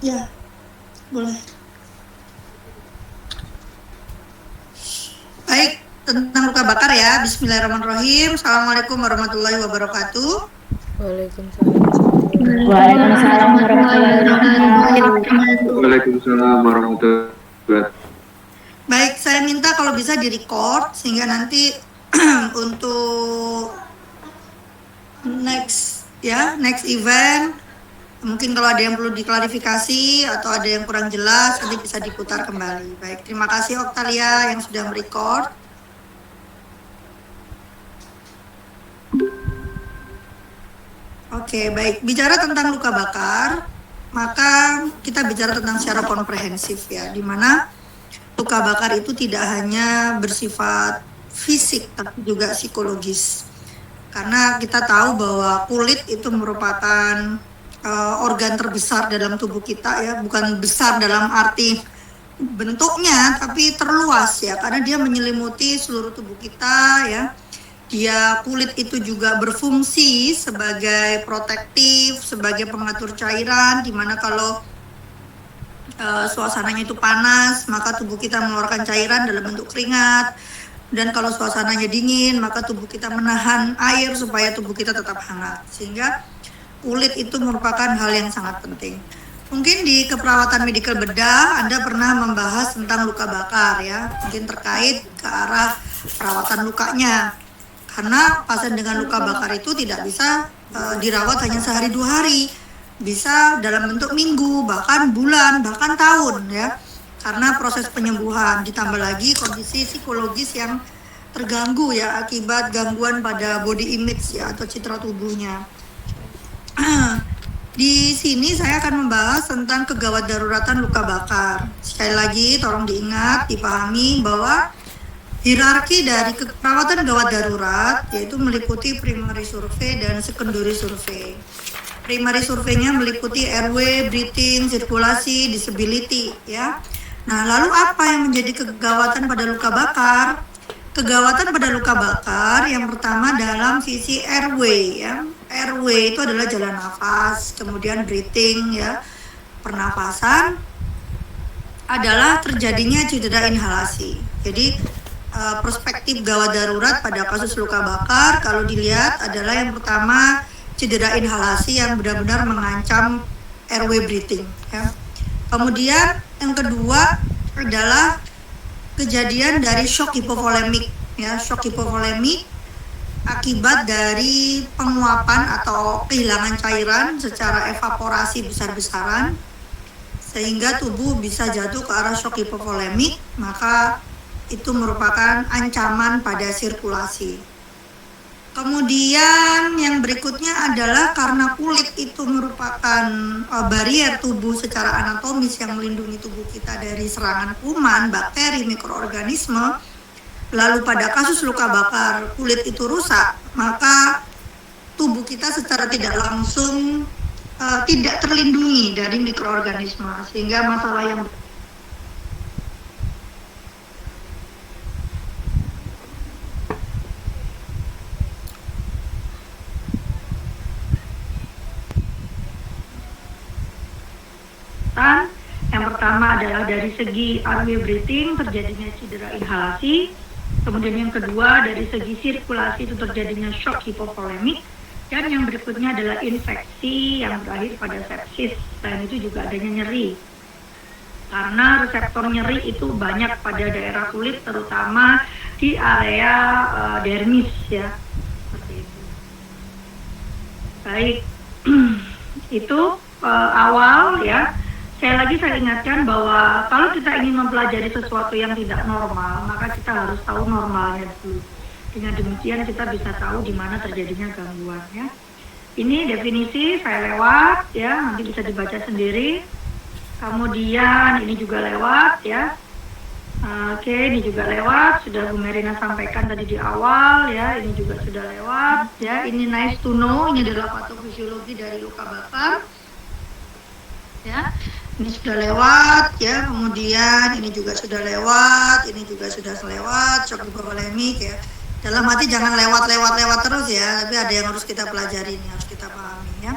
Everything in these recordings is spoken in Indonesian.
Ya, boleh. Baik, tentang luka bakar ya. Bismillahirrahmanirrahim. Assalamualaikum warahmatullahi wabarakatuh. Waalaikumsalam warahmatullahi wabarakatuh. Waalaikumsalam warahmatullahi wabarakatuh. Baik, saya minta kalau bisa di-record sehingga nanti untuk next event mungkin kalau ada yang perlu diklarifikasi atau ada yang kurang jelas nanti bisa diputar kembali. Baik, terima kasih Oktalia yang sudah merecord. Oke, baik. Bicara tentang luka bakar, maka kita bicara tentang secara komprehensif ya, di mana luka bakar itu tidak hanya bersifat fisik tapi juga psikologis. Karena kita tahu bahwa kulit itu merupakan organ terbesar dalam tubuh kita ya, bukan besar dalam arti bentuknya tapi terluas ya, karena dia menyelimuti seluruh tubuh kita ya. Dia kulit itu juga berfungsi sebagai protektif, sebagai pengatur cairan, di mana kalau suasananya itu panas, maka tubuh kita mengeluarkan cairan dalam bentuk keringat. Dan kalau suasananya dingin, maka tubuh kita menahan air supaya tubuh kita tetap hangat. Sehingga kulit itu merupakan hal yang sangat penting. Mungkin di keperawatan medikal bedah Anda pernah membahas tentang luka bakar ya, mungkin terkait ke arah perawatan lukanya. Karena pasien dengan luka bakar itu tidak bisa dirawat hanya sehari 2 hari, bisa dalam bentuk minggu, bahkan bulan, bahkan tahun ya. Karena proses penyembuhan ditambah lagi kondisi psikologis yang terganggu ya akibat gangguan pada body image ya atau citra tubuhnya. Di sini saya akan membahas tentang kegawat daruratan luka bakar. Sekali lagi tolong diingat, dipahami bahwa hierarki dari perawatan gawat darurat yaitu meliputi primary survey dan secondary survey. Primary surveinya meliputi airway, breathing, sirkulasi, disability ya. Nah, lalu apa yang menjadi kegawatan pada luka bakar? Kegawatan pada luka bakar yang pertama dalam sisi airway ya. Airway itu adalah jalan nafas, kemudian breathing ya, pernapasan adalah terjadinya cedera inhalasi. Jadi perspektif gawat darurat pada kasus luka bakar kalau dilihat adalah yang pertama cedera inhalasi yang benar-benar mengancam airway breathing ya. Kemudian yang kedua adalah kejadian dari shock hipovolemik ya, shock hipovolemik akibat dari penguapan atau kehilangan cairan secara evaporasi besar-besaran sehingga tubuh bisa jatuh ke arah shock hipovolemik, maka itu merupakan ancaman pada sirkulasi. Kemudian yang berikutnya adalah karena kulit itu merupakan barier tubuh secara anatomis yang melindungi tubuh kita dari serangan kuman, bakteri, mikroorganisme. Lalu pada kasus luka bakar kulit itu rusak, maka tubuh kita secara tidak langsung tidak terlindungi dari mikroorganisme sehingga masalah yang pertama adalah dari segi airway breathing terjadinya cedera inhalasi, kemudian yang kedua dari segi sirkulasi itu terjadinya shock hipovolemik, dan yang berikutnya adalah infeksi yang berakhir pada sepsis. Selain itu juga adanya nyeri, karena reseptor nyeri itu banyak pada daerah kulit terutama di area dermis ya, seperti itu. Baik, itu awal ya. Saya ingatkan bahwa kalau kita ingin mempelajari sesuatu yang tidak normal, maka kita harus tahu normalnya dulu. Dengan demikian kita bisa tahu di mana terjadinya gangguan ya. Ini definisi saya lewat ya, nanti bisa dibaca sendiri. Kemudian ini juga lewat ya. Oke, ini juga lewat, sudah Bu Merina sampaikan tadi di awal ya, ini juga sudah lewat ya. Ini nice to know, ini adalah patofisiologi dari luka bakar. Ya. Ini sudah lewat ya, kemudian ini juga sudah lewat, ini juga sudah lewat, shock hipovolemik ya. Dalam hati jangan lewat terus ya, tapi ada yang harus kita pelajari, ini harus kita pahami ya.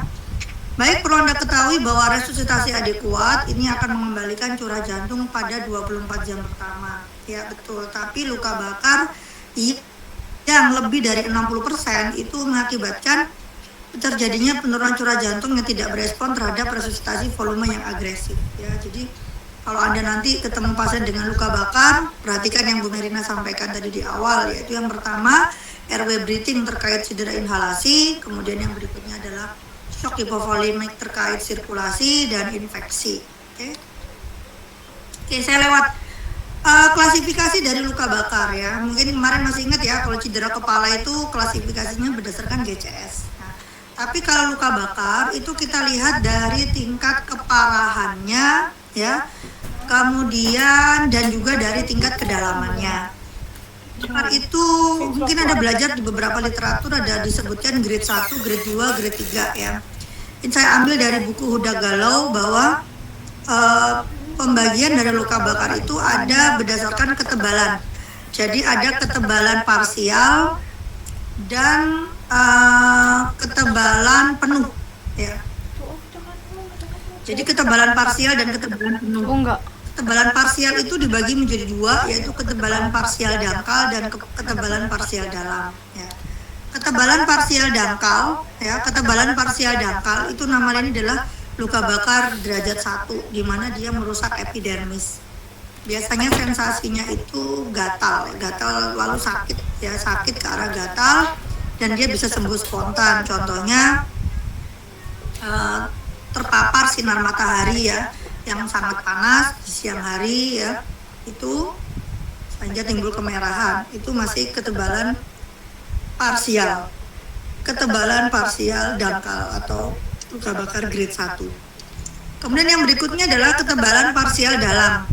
Baik, perlu Anda ketahui bahwa resusitasi adekuat ini akan mengembalikan curah jantung pada 24 jam pertama. Ya, betul. Tapi luka bakar yang lebih dari 60% itu mengakibatkan terjadinya penurunan curah jantung yang tidak berespon terhadap resusitasi volume yang agresif. Ya, jadi kalau Anda nanti ketemu pasien dengan luka bakar, perhatikan yang Bu Merina sampaikan tadi di awal, yaitu yang pertama airway breathing terkait cedera inhalasi, kemudian yang berikutnya adalah shock hipovolemik terkait sirkulasi dan infeksi. Oke, saya lewat klasifikasi dari luka bakar ya. Mungkin kemarin masih ingat ya, kalau cedera kepala itu klasifikasinya berdasarkan GCS. Nah, tapi kalau luka bakar itu kita lihat dari tingkat keparahannya ya, kemudian dan juga dari tingkat kedalamannya. Bakar itu mungkin Anda belajar di beberapa literatur ada disebutkan grade 1, grade 2, grade 3 ya. Ini saya ambil dari buku Huda Galau bahwa pembagian dari luka bakar itu ada berdasarkan ketebalan. Jadi ada ketebalan parsial dan ketebalan penuh ya. Jadi ketebalan parsial dan ketebalan penuh. Ketebalan parsial itu dibagi menjadi dua, yaitu ketebalan parsial dangkal dan ketebalan parsial dalam ya. Ketebalan parsial dangkal ya, ketebalan parsial dangkal itu nama lainnya adalah luka bakar derajat 1, di mana dia merusak epidermis. Biasanya sensasinya itu gatal lalu sakit ya, sakit ke arah gatal dan dia bisa sembuh spontan. Contohnya terpapar sinar matahari ya, yang sangat panas di siang hari ya, itu sehingga timbul kemerahan, itu masih ketebalan parsial dangkal atau luka bakar grade 1. Kemudian yang berikutnya adalah ketebalan parsial dalam.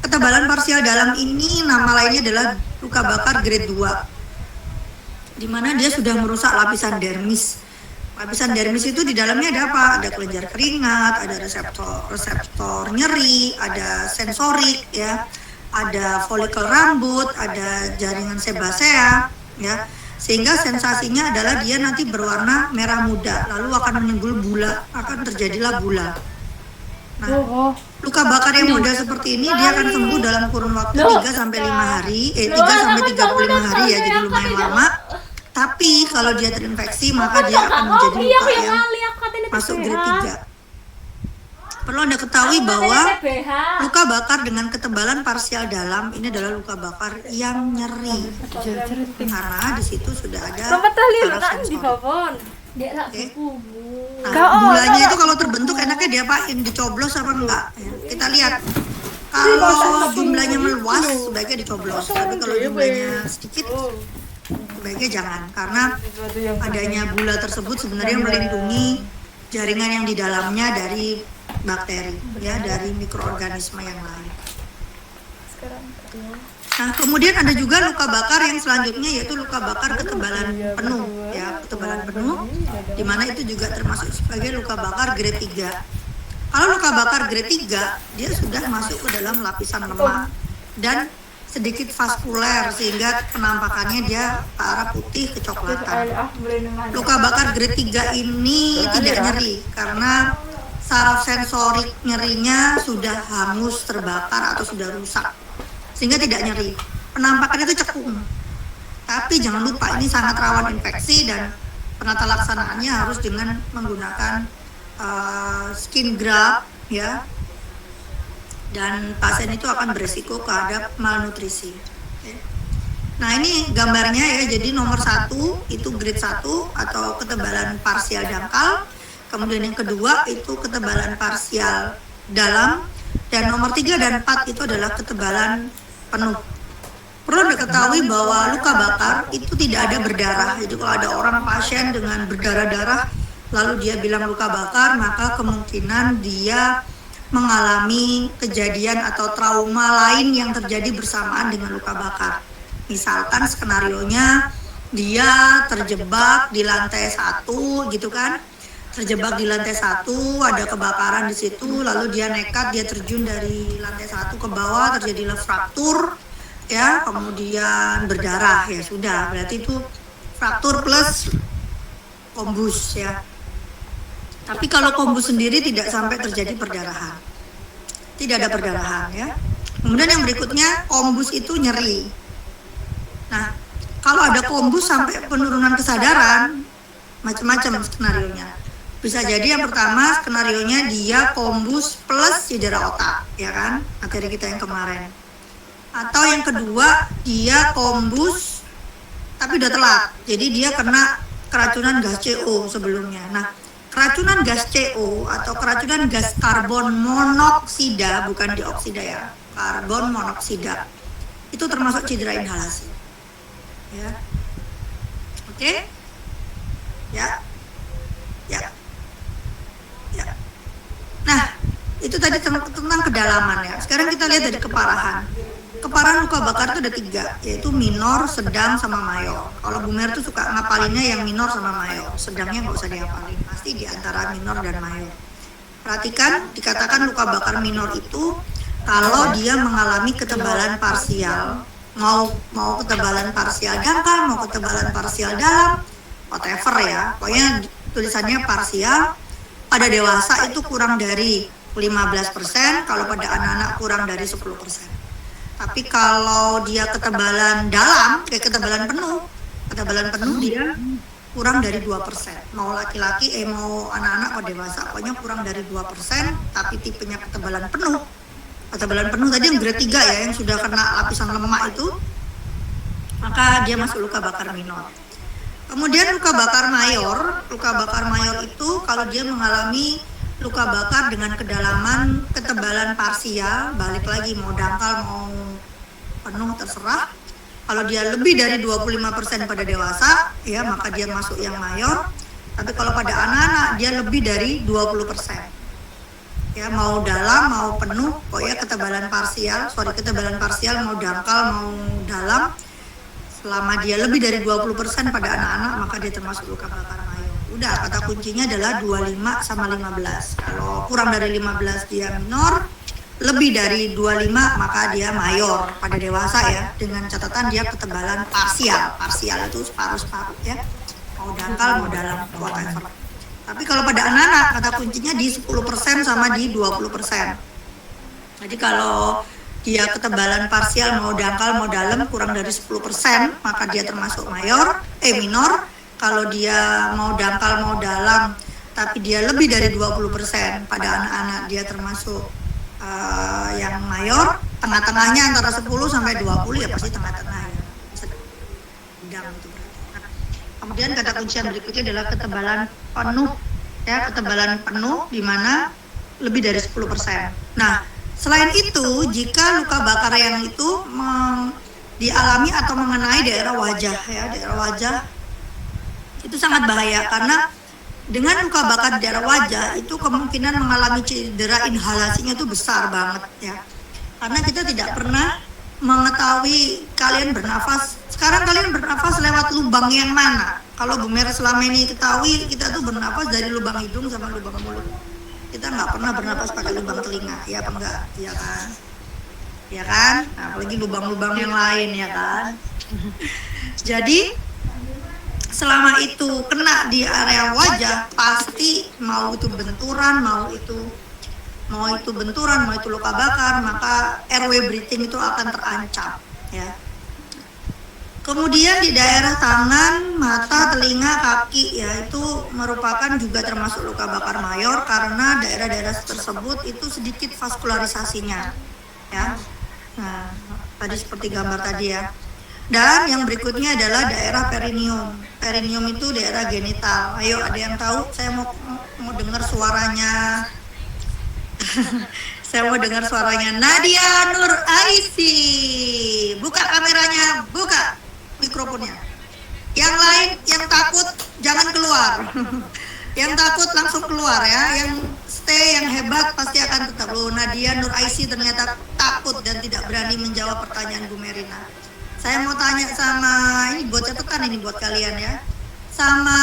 Ketebalan parsial dalam ini nama lainnya adalah luka bakar grade 2, di mana dia sudah merusak lapisan dermis. Lapisan dermis itu di dalamnya ada apa? Ada kelenjar keringat, ada reseptor nyeri, ada sensorik ya, ada folikel rambut, ada jaringan sebasea ya. Sehingga sensasinya adalah dia nanti berwarna merah muda, lalu akan menimbul bula, akan terjadilah bula. Nah, luka bakar yang muda seperti ini dia akan sembuh dalam kurun waktu 3 sampai 5 hari, 3 sampai 35 hari ya, jadi lumayan lama. Tapi kalau dia terinfeksi maka dia akan menjadi luka yang masuk grade 3. Perlu Anda ketahui bahwa luka bakar dengan ketebalan parsial dalam ini adalah luka bakar yang nyeri, karena di situ sudah ada saraf sensorik. Nah, bulanya itu kalau terbentuk enaknya diapain? Dicoblos apa enggak? Ya, kita lihat. Kalau jumlahnya meluas sebaiknya dicoblos, tapi kalau jumlahnya sedikit sebaiknya jangan, karena adanya bula tersebut sebenarnya melindungi jaringan yang di dalamnya dari bakteri ya, dari mikroorganisme yang lain. Nah, kemudian ada juga luka bakar yang selanjutnya, yaitu luka bakar ketebalan penuh ya, ketebalan penuh, di mana itu juga termasuk sebagai luka bakar grade 3. Kalau luka bakar grade 3 dia sudah masuk ke dalam lapisan lemak dan sedikit vaskuler, sehingga penampakannya dia ke arah putih kecoklatan. Luka bakar grade 3 ini tidak nyeri karena saraf sensorik nyerinya sudah hangus, terbakar atau sudah rusak, sehingga tidak nyeri. Penampakannya itu cekung. Tapi jangan lupa ini sangat rawan infeksi dan penata laksanaannya harus dengan menggunakan skin graft ya. Dan pasien itu akan beresiko terhadap malnutrisi. Nah, ini gambarnya ya. Jadi nomor 1 itu grade 1 atau ketebalan parsial dangkal. Kemudian yang kedua itu ketebalan parsial dalam, dan nomor 3 dan 4 itu adalah ketebalan penuh. Perlu diketahui bahwa luka bakar itu tidak ada berdarah. Jadi kalau ada orang pasien dengan berdarah-darah lalu dia bilang luka bakar, maka kemungkinan dia mengalami kejadian atau trauma lain yang terjadi bersamaan dengan luka bakar. Misalkan skenarionya dia terjebak di lantai 1 gitu kan, terjebak di lantai 1, ada kebakaran di situ, lalu dia nekat, dia terjun dari lantai 1 ke bawah, terjadilah fraktur ya, kemudian berdarah, ya sudah, berarti itu fraktur plus kombus ya. Tapi kalau kombus sendiri tidak sampai terjadi perdarahan. Tidak ada perdarahan ya. Kemudian yang berikutnya kombus itu nyeri. Nah, kalau ada kombus sampai penurunan kesadaran, macam-macam skenarionya. Bisa jadi yang pertama skenarionya dia kombus plus cedera otak, ya kan? Materi kita yang kemarin. Atau yang kedua dia kombus tapi udah telat. Jadi dia kena keracunan gas CO sebelumnya. Nah, keracunan gas CO atau keracunan gas karbon monoksida, bukan dioksida ya, karbon monoksida, itu termasuk cedera inhalasi. Ya, oke, ya, ya, ya. Nah, itu tadi tentang kedalaman ya. Sekarang kita lihat dari keparahan. Keparahan luka bakar itu ada 3, yaitu minor, sedang, sama mayor. Kalau Bu Mer tuh suka ngapalinnya yang minor sama mayor, sedangnya nggak usah dihafalin, pasti di antara minor dan mayor. Perhatikan, dikatakan luka bakar minor itu kalau dia mengalami ketebalan parsial, mau ketebalan parsial dangkal, mau ketebalan parsial dalam, whatever ya, pokoknya tulisannya parsial. Pada dewasa itu kurang dari 15%, kalau pada anak-anak kurang dari 10%. Tapi kalau dia ketebalan dalam, kayak ketebalan penuh dia kurang dari 2%. Mau laki-laki, mau anak-anak atau dewasa, pokoknya kurang dari 2%, tapi tipenya ketebalan penuh. Ketebalan penuh tadi yang grade 3 ya, yang sudah kena lapisan lemak itu, maka dia masuk luka bakar minor. Kemudian luka bakar mayor itu kalau dia mengalami luka bakar dengan kedalaman ketebalan parsial, balik lagi mau dangkal mau penuh terserah. Kalau dia lebih dari 25% pada dewasa, ya maka dia masuk yang mayor. Tapi kalau pada anak-anak dia lebih dari 20%. Ya mau dalam mau penuh, pokoknya ketebalan parsial mau dangkal mau dalam, selama dia lebih dari 20% pada anak-anak maka dia termasuk luka bakar mayor. Udah, kata kuncinya adalah 25 sama 15. Kalau kurang dari 15 dia minor, lebih dari 25 maka dia mayor pada dewasa ya, dengan catatan dia ketebalan parsial itu separuh-separuh ya, mau dangkal mau dalam whatever. Tapi kalau pada anak-anak kata kuncinya di 10% sama di 20%. Jadi kalau dia ketebalan parsial mau dangkal mau dalam kurang dari 10% maka dia termasuk minor. Kalau dia mau dangkal mau dalam tapi dia lebih dari 20% pada anak-anak dia termasuk yang mayor. Tengah-tengahnya antara 10 sampai 20 ya pasti tengah-tengah ya, sedang itu berarti. Kemudian kata kunci yang berikutnya adalah ketebalan penuh ya, ketebalan penuh di mana lebih dari 10%. Nah, selain itu jika luka bakar yang itu dialami atau mengenai daerah wajah ya, daerah wajah itu sangat bahaya karena dengan luka bakar di daerah wajah itu kemungkinan mengalami cedera inhalasinya itu besar banget ya. Karena kita tidak pernah mengetahui kalian bernafas. Sekarang kalian bernafas lewat lubang yang mana? Kalau Bu Mer selama ini ketahui kita tuh bernafas dari lubang hidung sama lubang mulut. Kita nggak pernah bernafas pakai lubang telinga, ya apa enggak? Ya kan? Ya kan? Nah, apalagi lubang-lubang yang lain ya kan? Jadi selama itu kena di area wajah pasti mau itu benturan, mau itu luka bakar, maka airway breathing itu akan terancam ya. Kemudian di daerah tangan, mata, telinga, kaki ya itu merupakan juga termasuk luka bakar mayor karena daerah-daerah tersebut itu sedikit vaskularisasinya ya. Nah, tadi seperti gambar tadi ya. Dan yang berikutnya adalah daerah perineum. Perineum itu daerah genital. Ayo ada yang tahu? Saya mau dengar suaranya. Saya mau dengar suaranya Nadia Nur Aisi. Buka kameranya, buka mikrofonnya. Yang lain yang takut jangan keluar. Yang takut langsung keluar ya. Yang stay, yang hebat pasti akan tetap. Loh, Nadia Nur Aisi ternyata takut dan tidak berani menjawab pertanyaan Bu Merina. Saya mau tanya sama, ini buat catatan ini buat kalian ya. Sama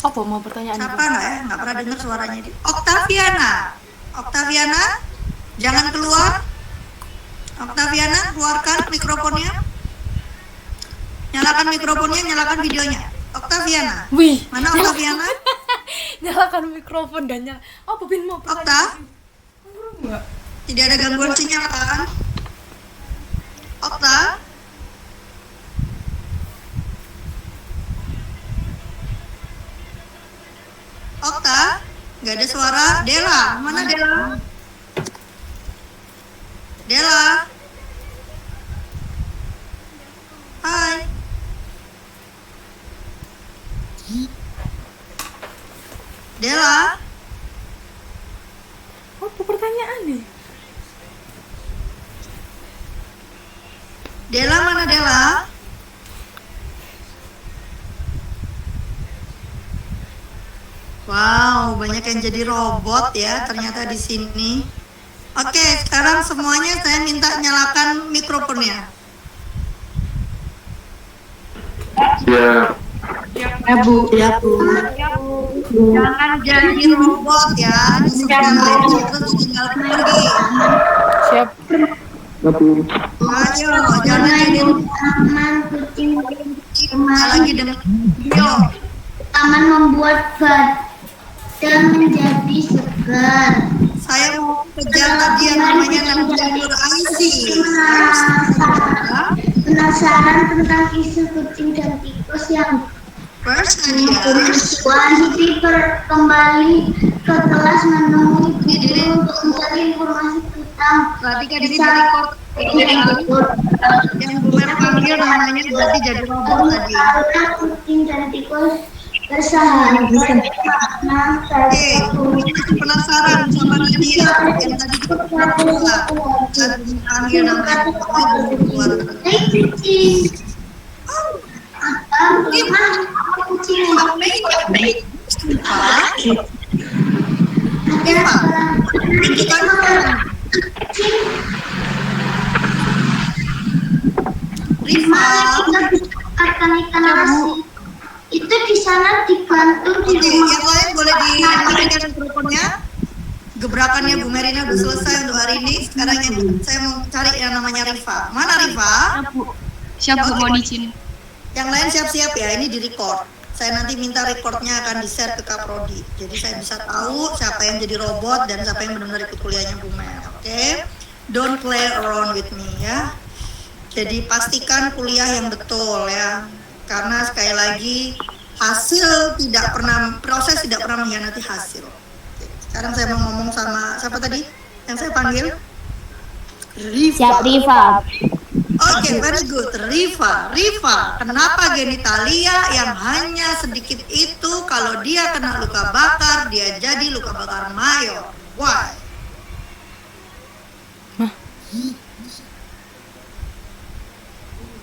Apa mau pertanyaan? siapa nggak ya? Nggak pernah dengar suaranya. Oktaviana, jangan keluar. Oktaviana, keluarkan mikrofonnya. Nyalakan mikrofonnya, nyalakan videonya. Oktaviana. Wih, Mana Oktaviana? Nyalakan mikrofon dan nyala. Oh, Bobin mau Okta, pertanyaan. Enggak. tidak ada gangguan sinyal kan? Okta, Okta, nggak ada suara. Dela, mana Dela? Dela, hai. Dela, Apa pertanyaan nih? Dela mana Dela? Wow, banyak yang jadi robot ya ternyata di sini. Oke, sekarang semuanya saya minta nyalakan mikrofonnya. Siap. Ya Bu. Ya Bu. Jangan jadi robot ya. Terus tinggal pergi. Siap. Ayo, jangan jadi Taman kucing lagi dengan video. taman membuat badan menjadi segar. Saya mau kejar tadi yang namanya Nur Aisy. Penasaran tentang isu kucing dan tikus yang First Nadia. Siti kembali ke kelas menemui guru untuk mencari informasi tentang Ketika di sini record yang Bumer panggil namanya berarti jadi robot tadi. karena kucing dan tikus bersahabat makna Oke, kita penasaran sama Nadia yang tadi kita pula dan panggil namanya buat Hai kucing. Gimana kucing? Ada kucing. Rifa. Ikan nasi itu di sana digantung di Oke, rumah. yang lain boleh dimatikan mikrofonnya. Gebrakannya Bu Merina udah selesai untuk hari ini. Sekarang yang saya mau cari yang namanya Rifa. Mana Rifa? Siap Bu, mohon izin. Yang lain siap-siap ya, ini di record. Saya nanti minta recordnya akan di-share ke Kaprodi. Jadi saya bisa tahu siapa yang jadi robot dan siapa yang benar-benar ikut kuliahnya Bu Mer. Oke? Don't play around with me ya. Jadi pastikan kuliah yang betul ya. Karena sekali lagi hasil tidak pernah, proses tidak pernah mengkhianati hasil. Oke, sekarang saya mau ngomong sama siapa tadi yang saya panggil? Rifa. Siap Rifa. Oke, very good. Rifa, kenapa genitalia yang hanya sedikit itu kalau dia kena luka bakar, dia jadi luka bakar mayor? Why?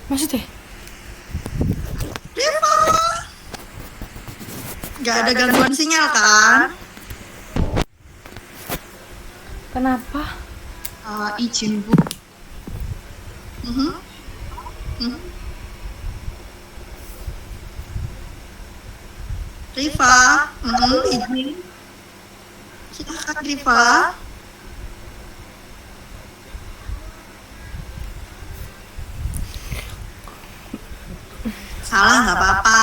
Maksudnya? Rifa, gak ada gangguan sinyal kan? Kenapa? Izin Bu. Mhm. Mhm. Rifa, izin. Silakan Rifa. Salah nggak apa-apa.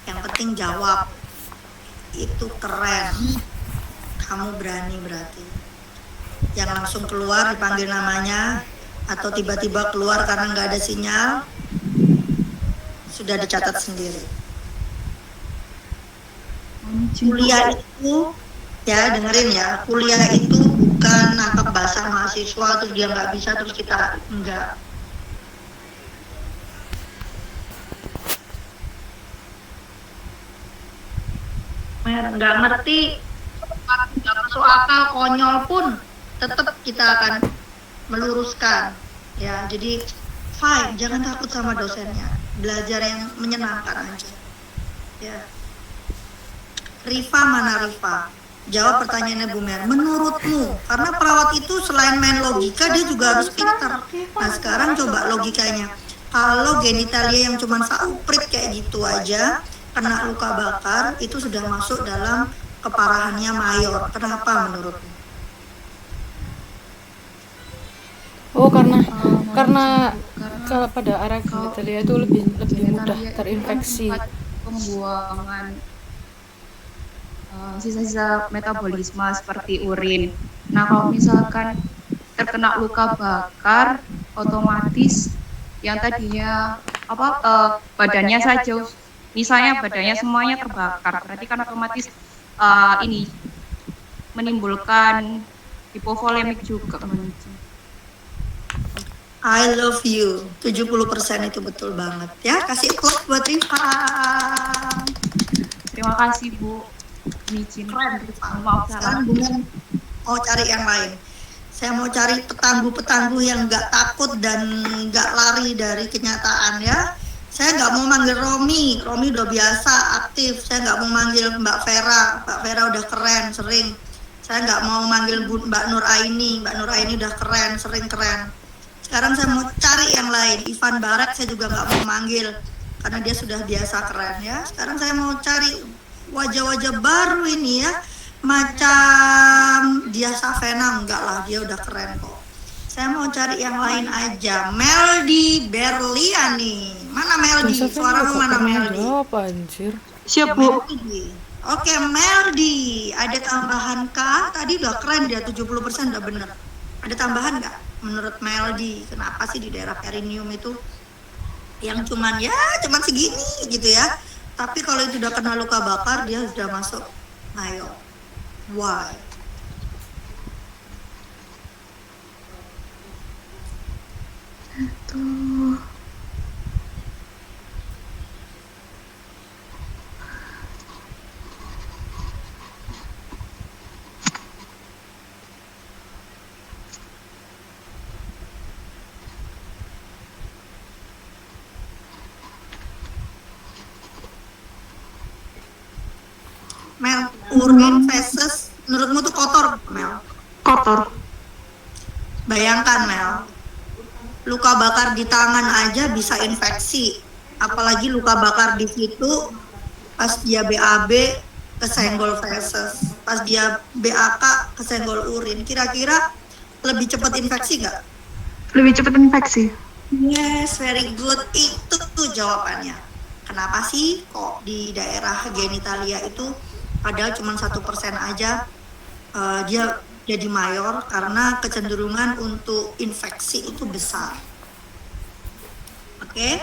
Yang penting jawab. Itu keren. Kamu berani berarti. Yang langsung keluar dipanggil namanya atau tiba-tiba keluar karena nggak ada sinyal sudah dicatat sendiri. Kuliah itu ya dengerin ya, kuliah itu bukan nangkep bahasa mahasiswa terus dia nggak bisa terus kita enggak. Nggak ngerti, nggak masuk akal, konyol pun tetap kita akan meluruskan ya. Jadi fine, jangan takut sama dosennya, belajar yang menyenangkan aja ya. Rifa, mana Rifa? Jawab pertanyaannya Bu Mer. Menurutmu, karena perawat itu selain main logika dia juga harus pintar. Nah sekarang coba logikanya, kalau genitalia yang cuma sauprit kayak gitu aja kena luka bakar itu sudah masuk dalam keparahannya mayor. Kenapa menurutmu? Oh, karena kalau pada area genitalia itu lebih mudah terinfeksi. Pembuangan sisa-sisa metabolisme seperti urin. Nah, kalau misalkan terkena luka bakar, otomatis yang tadinya badannya saja, misalnya badannya semuanya terbakar, berarti kan otomatis ini menimbulkan hipovolemik juga. I love you. 70% itu betul banget ya. Kasih applause buat Rifa. Terima kasih Bu. Micin. Maaf salah. Sekarang Bunga mau cari yang lain. Saya mau cari petangguh-petangguh yang nggak takut dan nggak lari dari kenyataan ya. Saya nggak mau manggil Romi udah biasa aktif. Saya nggak mau manggil Mbak Vera udah keren, sering. Saya nggak mau manggil Mbak Nur Aini udah keren, sering keren. Sekarang saya mau cari yang lain. Ivan Barak saya juga nggak mau manggil karena dia sudah biasa keren ya. Sekarang saya mau cari wajah-wajah baru ini ya, macam dia Savena, enggak lah, dia udah keren kok. Saya mau cari yang lain aja. Meldi Berliani, mana Meldi? Suaramu mana Meldi? Apa anjir? Siap Bu. Oke Meldi, ada tambahan kah? Tadi udah keren dia 70% udah bener. Ada tambahan nggak? Menurut Meldi, kenapa sih di daerah perineum itu yang cuman segini gitu ya? Tapi kalau itu udah kena luka bakar, dia sudah masuk mayo. Why? Mel, urin feses menurutmu tuh kotor, Mel? Kotor. Bayangkan, Mel, luka bakar di tangan aja bisa infeksi, apalagi luka bakar di situ pas dia BAB kesenggol feses, pas dia BAK kesenggol urin. Kira-kira lebih cepat infeksi nggak? Lebih cepat infeksi. Yes, very good. Itu tuh jawabannya. Kenapa sih kok di daerah genitalia itu padahal cuma 1% aja dia jadi mayor? Karena kecenderungan untuk infeksi itu besar. Oke,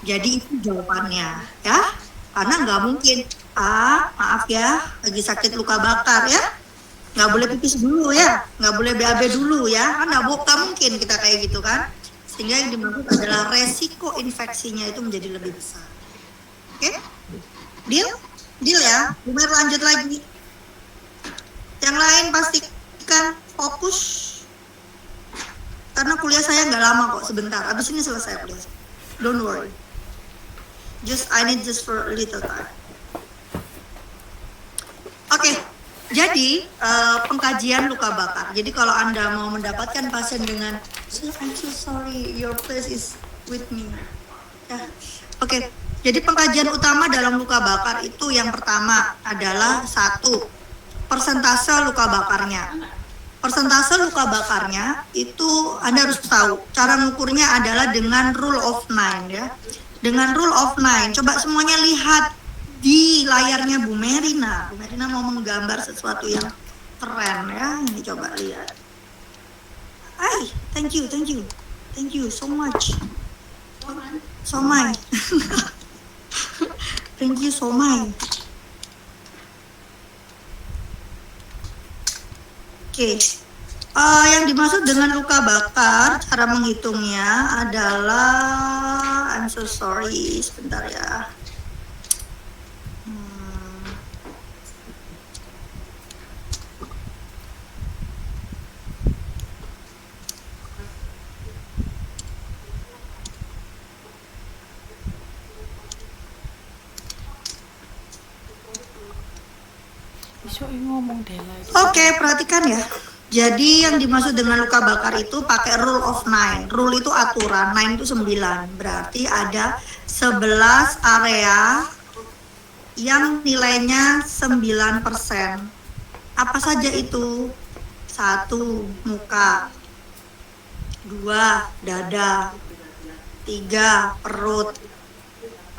jadi itu jawabannya ya. Karena nggak mungkin, maaf ya, lagi sakit luka bakar ya, nggak boleh pipis dulu ya, nggak boleh BAB dulu ya, kan nggak mungkin kita kayak gitu kan. Sehingga yang dimaksud adalah resiko infeksinya itu menjadi lebih besar. Oke, deal ya. Bumer lanjut lagi. Yang lain pastikan fokus, karena kuliah saya nggak lama kok, sebentar. Abis ini selesai kuliah. Don't worry. I need just for a little time. Oke, jadi pengkajian luka bakar. Jadi kalau Anda mau mendapatkan pasien dengan I'm so sorry, your place is with me. Ya. Oke, jadi pengkajian utama dalam luka bakar itu yang pertama adalah 1, persentase luka bakarnya. Persentase luka bakarnya itu Anda harus tahu. Cara mengukurnya adalah dengan rule of 9 ya. Dengan rule of 9, coba semuanya lihat di layarnya Bu Merina. Bu Merina mau menggambar sesuatu yang keren ya. Ini coba lihat. Hai, thank you so much. So much. Thank you so much. Oke. Yang dimaksud dengan luka bakar, cara menghitungnya adalah, I'm so sorry, sebentar ya. Oke, perhatikan ya. Jadi yang dimaksud dengan luka bakar itu pakai rule of 9. Rule itu aturan, 9 itu 9. Berarti ada 11 area yang nilainya 9%. Apa saja itu? 1, muka. 2, dada. 3, perut.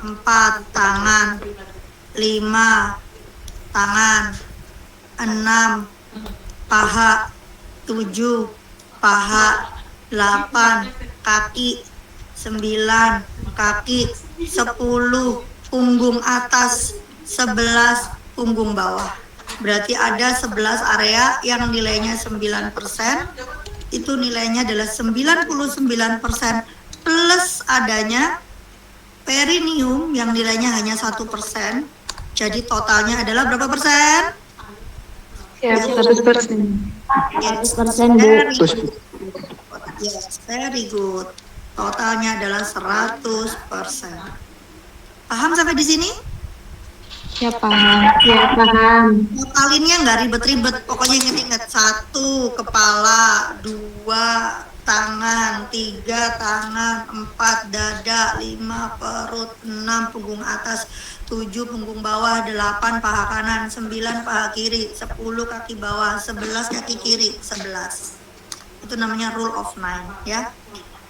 4, tangan. 5, tangan, 6 paha, 7 paha, 8 kaki, 9 kaki, 10 punggung atas, 11 punggung bawah. Berarti ada 11 area yang nilainya 9%. Itu nilainya adalah 99% plus adanya perineum yang nilainya hanya 1%. Jadi totalnya adalah berapa persen? Ya, 100%. Yes, 100%, Bu. very good. Yes, very good. Totalnya adalah 100%. Paham sampai di sini? Ya, paham. Ya, paham. Ngapalinnya nggak ribet-ribet, pokoknya inget-inget. 1 kepala, 2 tangan, 3 tangan, 4 dada, 5 perut, 6 punggung atas, 7 punggung bawah, 8 paha kanan, 9 paha kiri, 10 kaki bawah, 11 kaki kiri, 11. Itu namanya rule of 9 ya.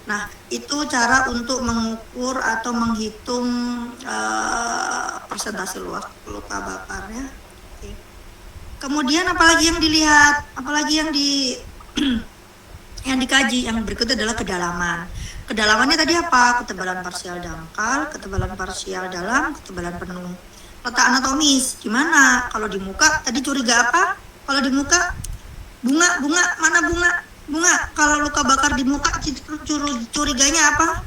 Nah, itu cara untuk mengukur atau menghitung persentase luka bakar ya. Oke. Kemudian apalagi yang dilihat, apalagi yang yang dikaji, yang berikutnya adalah kedalaman. Kedalamannya tadi apa? Ketebalan parsial dangkal, ketebalan parsial dalam, ketebalan penuh. Letak anatomis, gimana? Kalau di muka, tadi curiga apa? Kalau di muka, bunga, mana bunga? Bunga, kalau luka bakar di muka, curiganya apa?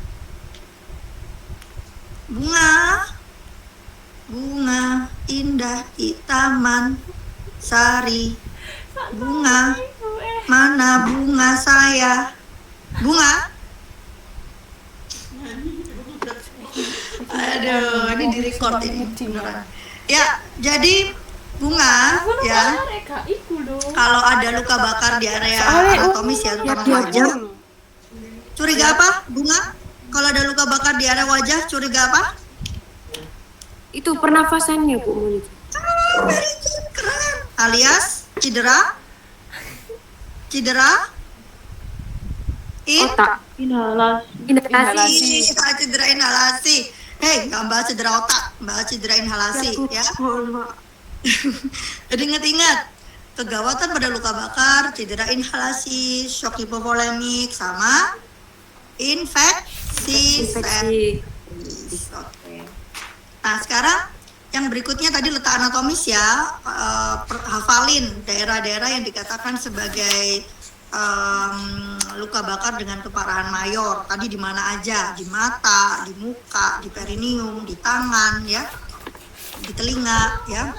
Bunga indah di taman sari. Bunga, mana bunga saya? Bunga? Aduh, ini di record ini. Beneran. Ya, jadi bunga ya. Kalau ada luka bakar di area anatomis ya, terutama wajah. Curiga apa? Bunga? Kalau ada luka bakar di area wajah, curiga apa? Itu pernafasannya, Bu. Very good, keren. Alias cedera? Otak. Inhalasi. Cedera inhalasi. Hei, nggak bahas cedera otak, bahas cedera inhalasi ya. Jadi ingat-ingat, kegawatan pada luka bakar, cedera inhalasi, shock hipovolemik, sama infeksi. Oke. Nah, sekarang yang berikutnya tadi letak anatomis ya, hafalin daerah-daerah yang dikatakan sebagai luka bakar dengan keparahan mayor. Tadi di mana aja? Di mata, di muka, di perineum, di tangan ya, di telinga ya.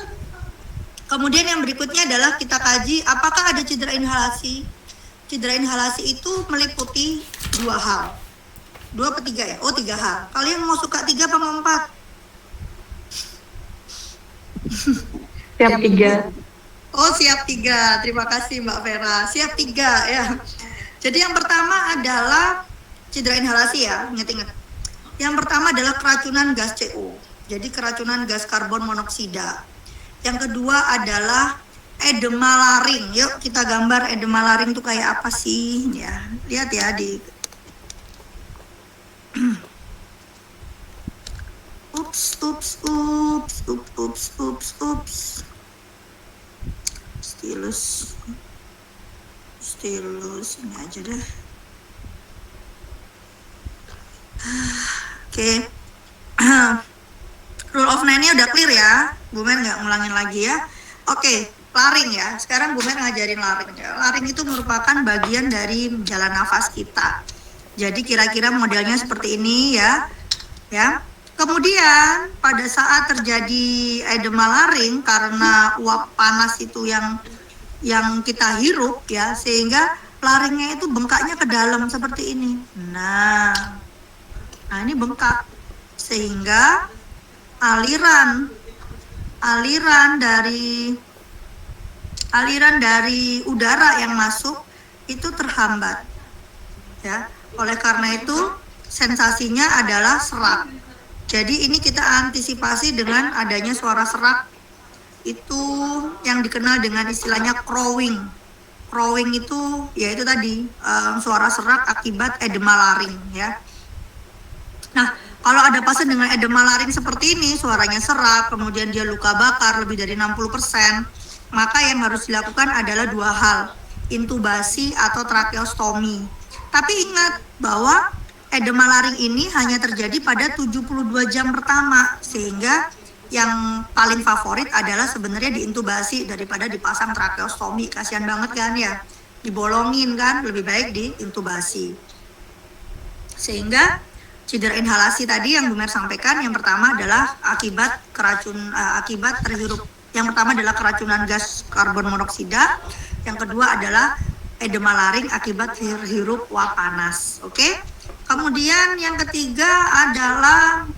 Kemudian yang berikutnya adalah kita kaji apakah ada cedera inhalasi. Cedera inhalasi itu meliputi 2 hal. 2 atau 3 ya? Oh, 3 hal. Kalian mau suka 3 apa mau 4? Siap 3. Oh, siap 3. Terima kasih Mbak Vera. Siap 3 ya. Jadi yang pertama adalah cedera inhalasi ya, ingat-ingat. Yang pertama adalah keracunan gas CO. Jadi keracunan gas karbon monoksida. Yang kedua adalah edema laring. Yuk kita gambar edema laring itu kayak apa sih ya. Lihat ya di Ups. Stilus ini aja deh. Oke. Rule of 9-nya udah clear ya. Bu Men nggak ngulangin lagi ya. Oke, laring ya. Sekarang Bu Men ngajarin laring ya. Laring itu merupakan bagian dari jalan nafas kita. Jadi kira-kira modelnya seperti ini ya. Ya. Kemudian pada saat terjadi edema laring karena uap panas itu yang kita hirup ya, sehingga laringnya itu bengkaknya ke dalam seperti ini. Nah ini bengkak sehingga aliran dari udara yang masuk itu terhambat ya. Oleh karena itu sensasinya adalah serak. Jadi ini kita antisipasi dengan adanya suara serak, itu yang dikenal dengan istilahnya crowing. Crowing itu yaitu tadi suara serak akibat edema laring ya. Nah, Kalau ada pasien dengan edema laring seperti ini, suaranya serak, kemudian dia luka bakar lebih dari 60%, maka yang harus dilakukan adalah dua hal, intubasi atau tracheostomi. Tapi ingat bahwa edema laring ini hanya terjadi pada 72 jam pertama, sehingga yang paling favorit adalah sebenarnya diintubasi daripada dipasang tracheostomi. Kasihan banget kan ya, dibolongin kan, lebih baik diintubasi. Sehingga cedera inhalasi tadi yang Bu Mer sampaikan, yang pertama adalah akibat terhirup. Yang pertama adalah keracunan gas karbon monoksida, yang kedua adalah edema laring akibat terhirup uap panas. Oke. Kemudian yang ketiga adalah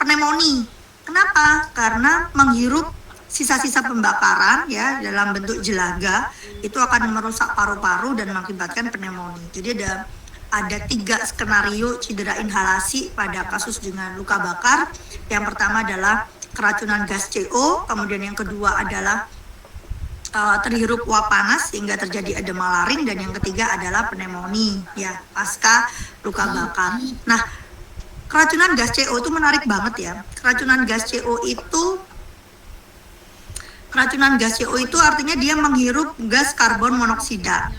pneumonia. Kenapa? Karena menghirup sisa-sisa pembakaran ya dalam bentuk jelaga itu akan merusak paru-paru dan mengakibatkan pneumonia. Jadi ada 3 skenario cedera inhalasi pada kasus dengan luka bakar. Yang pertama adalah keracunan gas CO, kemudian yang kedua adalah terhirup uap panas sehingga terjadi edema laring, dan yang ketiga adalah pneumonia ya pasca luka bakar. Nah, keracunan gas CO itu menarik banget ya. Keracunan gas CO itu artinya dia menghirup gas karbon monoksida.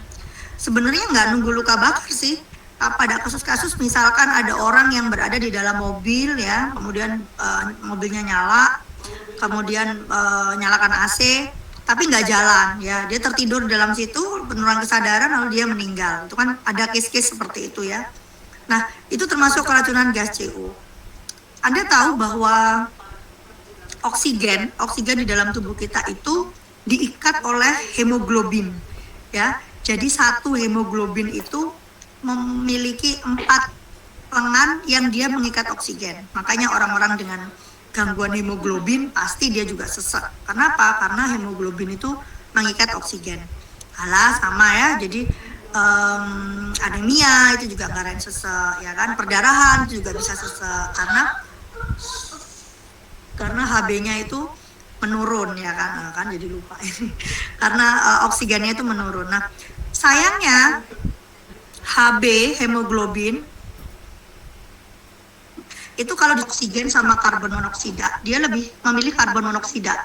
Sebenarnya nggak nunggu luka bakar sih. Pada kasus-kasus misalkan ada orang yang berada di dalam mobil ya, kemudian mobilnya nyala, kemudian nyalakan AC, tapi nggak jalan ya, dia tertidur dalam situ, penurunan kesadaran lalu dia meninggal. Itu kan ada case-case seperti itu ya. Nah, itu termasuk keracunan gas CO. Anda tahu bahwa oksigen di dalam tubuh kita itu diikat oleh hemoglobin ya. Jadi satu hemoglobin itu memiliki 4 lengan yang dia mengikat oksigen. Makanya orang-orang dengan gangguan hemoglobin pasti dia juga sesak. Kenapa? Karena hemoglobin itu mengikat oksigen. Alah, sama ya. Jadi anemia itu juga ngarahin sesak ya kan. Perdarahan itu juga bisa sesak karena HB-nya itu menurun ya kan jadi lupa ini. Karena oksigennya itu menurun. Nah, sayangnya HB hemoglobin itu kalau di oksigen sama karbon monoksida, dia lebih memilih karbon monoksida.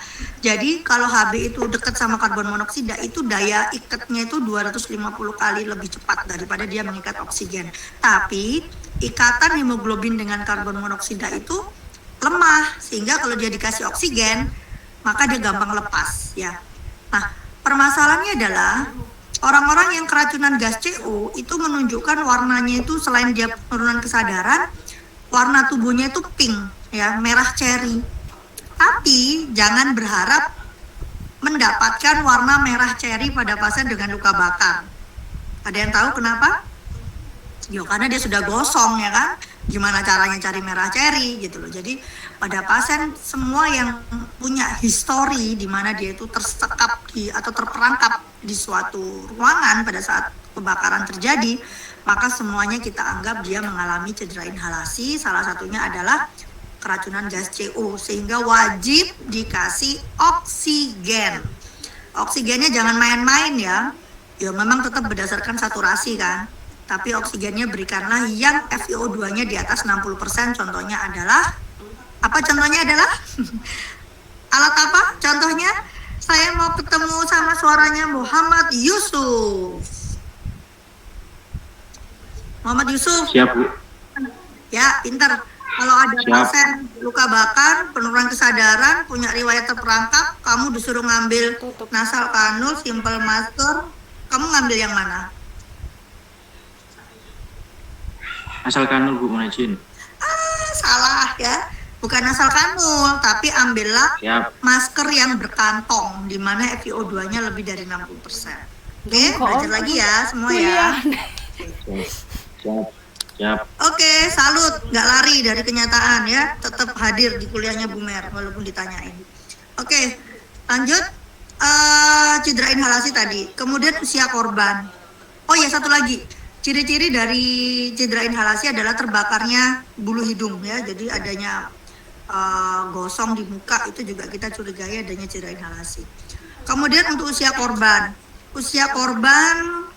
Jadi kalau HB itu dekat sama karbon monoksida, itu daya ikatnya itu 250 kali lebih cepat daripada dia mengikat oksigen. Tapi ikatan hemoglobin dengan karbon monoksida itu lemah, sehingga kalau dia dikasih oksigen, maka dia gampang lepas ya. Nah, permasalahannya adalah orang-orang yang keracunan gas CO itu menunjukkan warnanya itu selain dia penurunan kesadaran, warna tubuhnya itu pink ya, merah ceri. Tapi jangan berharap mendapatkan warna merah ceri pada pasien dengan luka bakar. Ada yang tahu kenapa? Ya karena dia sudah gosong ya kan. Gimana caranya cari merah ceri gitu loh. Jadi pada pasien semua yang punya histori di mana dia itu tersekap atau terperangkap di suatu ruangan pada saat kebakaran terjadi, maka semuanya kita anggap dia mengalami cedera inhalasi. Salah satunya adalah keracunan gas CO, sehingga wajib dikasih oksigen. Oksigennya jangan main-main ya. Ya memang tetap berdasarkan saturasi kan. Tapi oksigennya berikanlah yang FiO2-nya di atas 60%. Contohnya adalah apa? Contohnya adalah alat apa? Contohnya saya mau ketemu sama suaranya Muhammad Yusuf. Muhammad Yusuf. Siap, Bu. Ya, pinter. Kalau ada pasien luka bakar, penurunan kesadaran, punya riwayat terperangkap, kamu disuruh ngambil nasal kanul, simple masker, kamu ngambil yang mana? Asal kanul, Bu, mohon izin. Salah ya. Bukan nasal kanul, tapi ambillah masker yang berkantong, di mana FiO2-nya lebih dari 60%. Oke, belajar lagi ya semua ya. Siap. Oke, salut, nggak lari dari kenyataan ya, tetap hadir di kuliahnya Bu Mer walaupun ditanyain. Oke, lanjut. Cedera inhalasi tadi, kemudian usia korban. Oh ya, satu lagi, ciri-ciri dari cedera inhalasi adalah terbakarnya bulu hidung ya, jadi adanya gosong di muka, itu juga kita curigai adanya cedera inhalasi. Kemudian untuk usia korban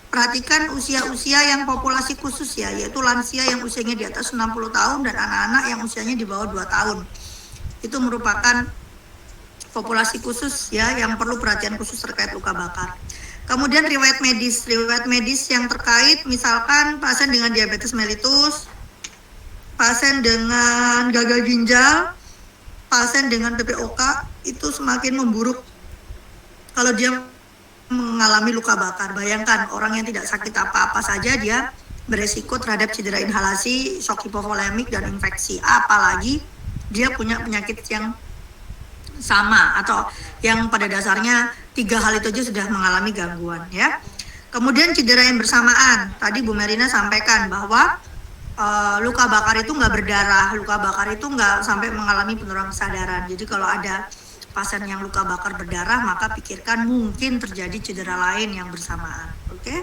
perhatikan usia-usia yang populasi khusus ya, yaitu lansia yang usianya di atas 60 tahun dan anak-anak yang usianya di bawah 2 tahun. Itu merupakan populasi khusus ya yang perlu perhatian khusus terkait luka bakar. Kemudian riwayat medis yang terkait, misalkan pasien dengan diabetes mellitus, pasien dengan gagal ginjal, pasien dengan PPOK itu semakin memburuk kalau dia mengalami luka bakar. Bayangkan orang yang tidak sakit apa-apa saja dia beresiko terhadap cedera inhalasi, shock hipovolemik dan infeksi. Apalagi dia punya penyakit yang sama atau yang pada dasarnya 3 hal itu aja sudah mengalami gangguan ya. Kemudian cedera yang bersamaan. Tadi Bu Merina sampaikan bahwa luka bakar itu nggak berdarah, luka bakar itu nggak sampai mengalami penurunan kesadaran. Jadi kalau ada pasien yang luka bakar berdarah, maka pikirkan mungkin terjadi cedera lain yang bersamaan. Oke?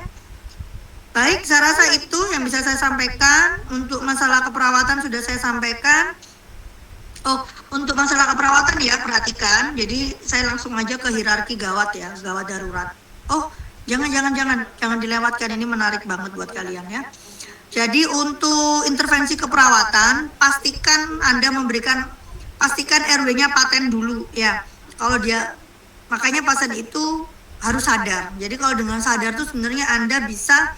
Baik, saya rasa itu yang bisa saya sampaikan. Untuk masalah keperawatan sudah saya sampaikan. Oh, untuk masalah keperawatan ya, perhatikan. Jadi saya langsung aja ke hierarki gawat ya, gawat darurat. Oh, jangan dilewatkan, ini menarik banget buat kalian ya. Jadi untuk intervensi keperawatan, pastikan RW-nya paten dulu ya. Kalau dia, makanya pasien itu harus sadar. Jadi kalau dengan sadar tuh sebenarnya Anda bisa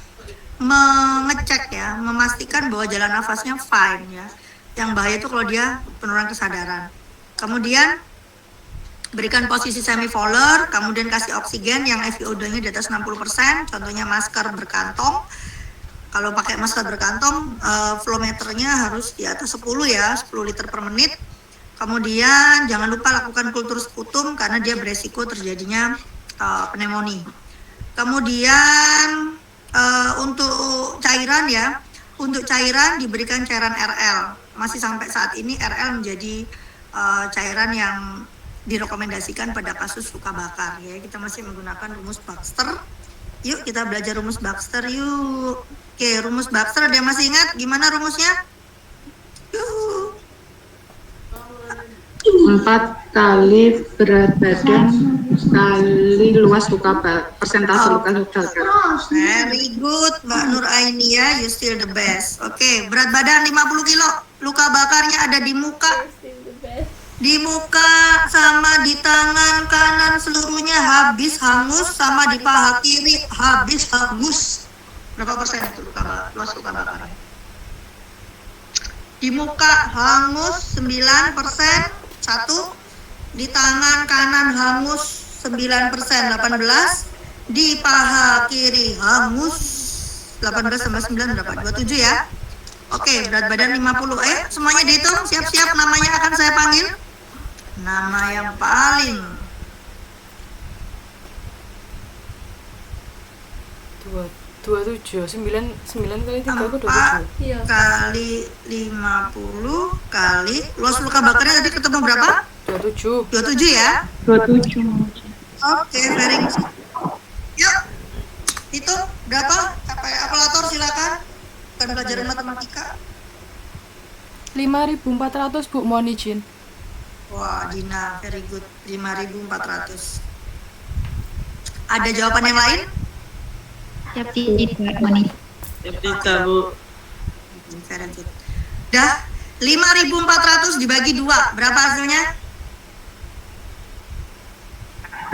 mengecek ya, memastikan bahwa jalan nafasnya fine ya. Yang bahaya itu kalau dia penurunan kesadaran. Kemudian berikan posisi semi-Fowler, kemudian kasih oksigen yang FiO2-nya di atas 60%, contohnya masker berkantong. Kalau pakai masker berkantong, flow meternya harus di atas 10 ya, 10 liter per menit. Kemudian jangan lupa lakukan kultur sputum karena dia beresiko terjadinya pneumonia. Kemudian untuk cairan ya, untuk cairan diberikan cairan RL. Masih sampai saat ini RL menjadi cairan yang direkomendasikan pada kasus luka bakar ya. Kita masih menggunakan rumus Baxter. Yuk kita belajar rumus Baxter yuk. Oke, rumus Baxter ada yang masih ingat gimana rumusnya? Yuhu. 4 kali berat badan kali luas luka bakar, persentase luka bakar. Very good, Mbak Nur Ainia, you still the best. Oke, berat badan 50 kilo, luka bakarnya ada di muka. Di muka sama di tangan kanan seluruhnya habis hangus, sama di paha kiri habis hangus. Berapa persen itu luas luka bakar? Di muka hangus 9%, 1. Di tangan kanan hangus 9%, 18. Di paha kiri hangus 18 tambah 9 berapa? 27 ya. Oke, berat badan 50. Semuanya dihitung, siap-siap namanya akan saya panggil. Nama yang paling 27, 9 kali 3 aku 4 27. kali 50 kali luas luka bakarnya tadi ketemu berapa? 27 ya. 27. Oke, very good. Yuk, itu berapa? Pakai kalkulator silakan. Bukan pelajaran matematika. 5.400 Bu, mohon izin. Wah, Dina, very good. 5.400. Ada jawaban yang lain? Siap tidak, Moni. Tidak, Bu. Very good. Dah, 5.400 dibagi 2. Berapa hasilnya?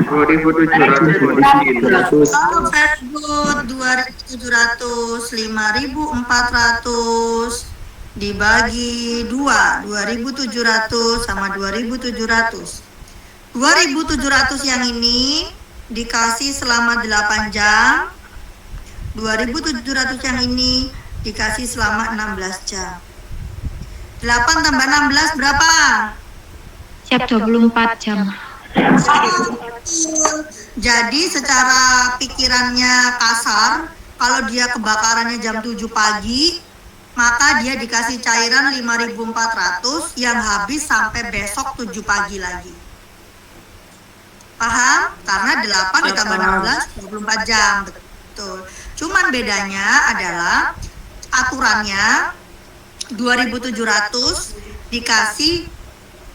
2.700. Oh, very good. 2.700. 5.400 dibagi 2. 2.700 sama 2.700. 2.700 yang ini dikasih selama 8 jam. 2.700 yang ini dikasih selama 16 jam. 8 tambah 16 berapa? Siap 24 jam. Jadi secara pikirannya kasar, kalau dia kebakarannya jam 7 pagi, maka dia dikasih cairan 5.400 yang habis sampai besok 7 pagi lagi. Paham? Karena 8 ditambah 16, 24 jam. Betul. Cuman bedanya adalah aturannya 2.700 dikasih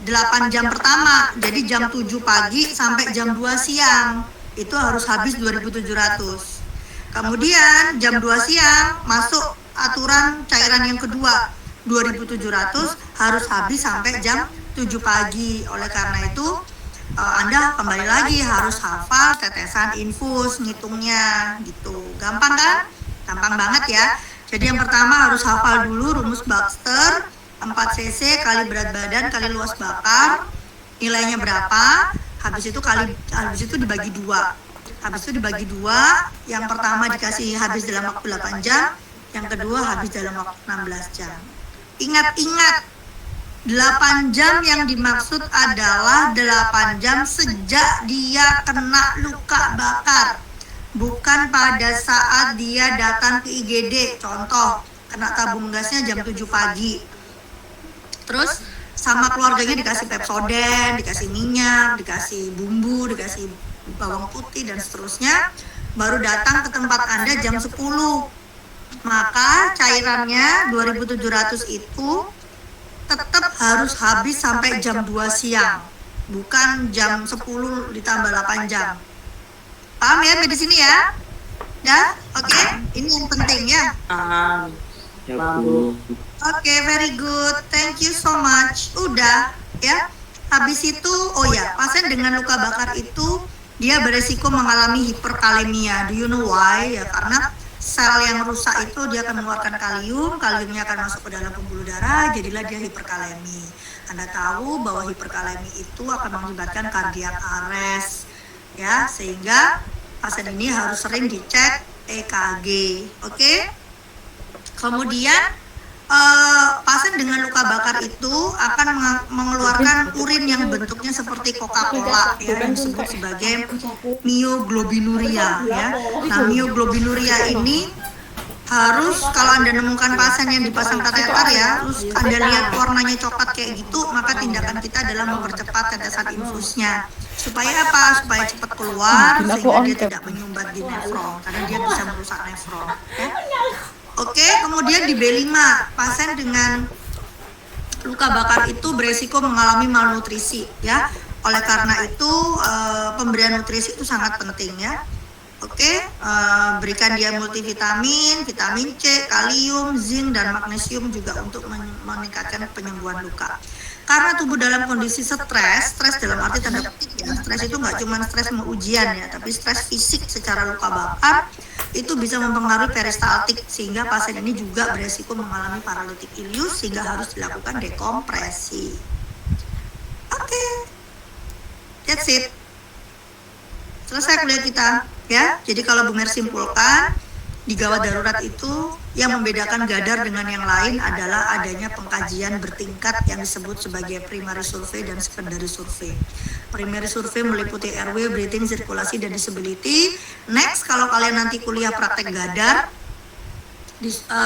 8 jam pertama. Jadi jam 7 pagi sampai jam 2 siang. Itu harus habis 2.700. Kemudian jam 2 siang masuk aturan cairan yang kedua 2.700 harus habis sampai jam 7 pagi. Oleh karena itu Anda kembali lagi harus hafal tetesan infus ngitungnya gitu. Gampang kan? Gampang banget ya. Jadi yang pertama harus hafal dulu rumus Baxter 4 cc kali berat badan kali luas bakar, nilainya berapa, habis itu dibagi dua. Habis itu dibagi dua, yang pertama dikasih habis dalam waktu 8 jam, yang kedua habis dalam waktu 16 jam. Ingat-ingat, 8 jam yang dimaksud adalah 8 jam sejak dia kena luka bakar, bukan pada saat dia datang ke IGD. Contoh, kena tabung gasnya jam 7 pagi. Terus sama keluarganya dikasih Pepsodent, dikasih minyak, dikasih bumbu, dikasih bawang putih dan seterusnya, baru datang ke tempat Anda jam 10. Maka cairannya 2.700 itu tetap harus habis sampai jam 2 siang, bukan jam 10 ditambah 8 jam. Paham ya di sini ya? Ya, oke. Ini yang penting ya. Ya, Bu. Oke, very good. Thank you so much. Udah ya. Habis itu, oh ya, pasien dengan luka bakar itu dia beresiko mengalami hiperkalemia. Do you know why? Ya karena sel yang rusak itu dia akan mengeluarkan kaliumnya akan masuk ke dalam pembuluh darah, jadilah dia hiperkalemi. Anda tahu bahwa hiperkalemi itu akan mengakibatkan cardiac arrest, ya, sehingga pasien ini harus sering dicek EKG, oke? Kemudian pasien dengan luka bakar itu akan mengeluarkan urin yang bentuknya seperti Coca-Cola, ya, yang disebut sebagai mioglobinuria, ya. Nah, mioglobinuria ini harus kalau Anda nemukan pasien yang dipasang kateter ya, terus Anda lihat warnanya coklat kayak gitu, maka tindakan kita adalah mempercepat tetesan infusnya. Supaya apa? Supaya cepat keluar sehingga dia tidak menyumbat di nefron, karena dia bisa merusak nefron, ya. Oke, kemudian di B5, pasien dengan luka bakar itu beresiko mengalami malnutrisi, ya. Oleh karena itu pemberian nutrisi itu sangat penting, ya. Oke, berikan dia multivitamin, vitamin C, kalium, zinc, dan magnesium juga untuk meningkatkan penyembuhan luka. Karena tubuh dalam kondisi stres dalam arti tanda petik ya, stres itu nggak cuma stres mau ujian ya, tapi stres fisik secara luka bakar itu bisa mempengaruhi peristaltik sehingga pasien ini juga beresiko mengalami paralitik ileus sehingga harus dilakukan dekompresi. Oke, that's it. Selesai kuliah kita ya. Jadi kalau Bu Mer simpulkan, di gawat darurat itu yang membedakan Gadar dengan yang lain adalah adanya pengkajian bertingkat yang disebut sebagai primary survey dan secondary survey. Primary survey meliputi RW, breathing, sirkulasi, dan disability. Next, kalau kalian nanti kuliah praktek Gadar,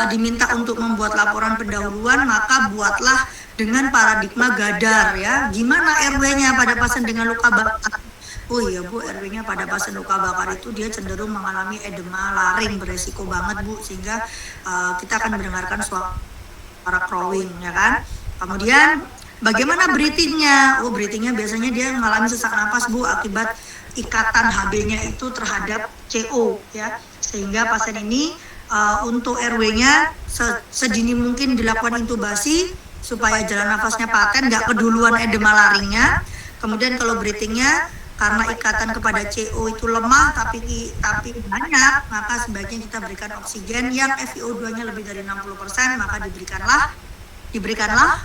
diminta untuk membuat laporan pendahuluan, maka buatlah dengan paradigma Gadar ya. Gimana RW-nya pada pasien dengan luka bakar? Oh iya Bu, RW-nya pada pasien luka bakar itu dia cenderung mengalami edema laring, beresiko banget Bu, sehingga kita akan mendengarkan suara crowing ya kan. Kemudian bagaimana breathing-nya? Oh, breathing-nya biasanya dia mengalami sesak napas Bu akibat ikatan Hb-nya itu terhadap CO ya, sehingga pasien ini untuk RW-nya sedini mungkin dilakukan intubasi supaya jalan nafasnya paten, nggak keduluan edema laringnya. Kemudian kalau breathing-nya karena ikatan kepada CO itu lemah tapi banyak, maka sebaiknya kita berikan oksigen yang FiO2-nya lebih dari 60%, maka diberikanlah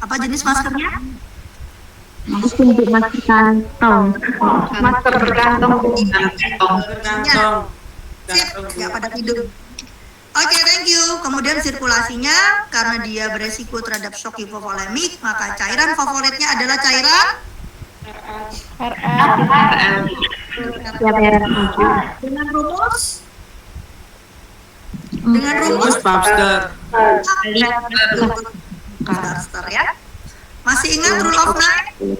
apa jenis maskernya? Masker kantong. Masker berkantong. Berkantong. Sip, nggak pada tidur. Oke, thank you. Kemudian sirkulasinya, karena dia beresiko terhadap shock hipovolemik, maka cairan favoritnya adalah cairan dengan rumus Rumus Baxter. Baxter ya. Masih ingat rule of nine?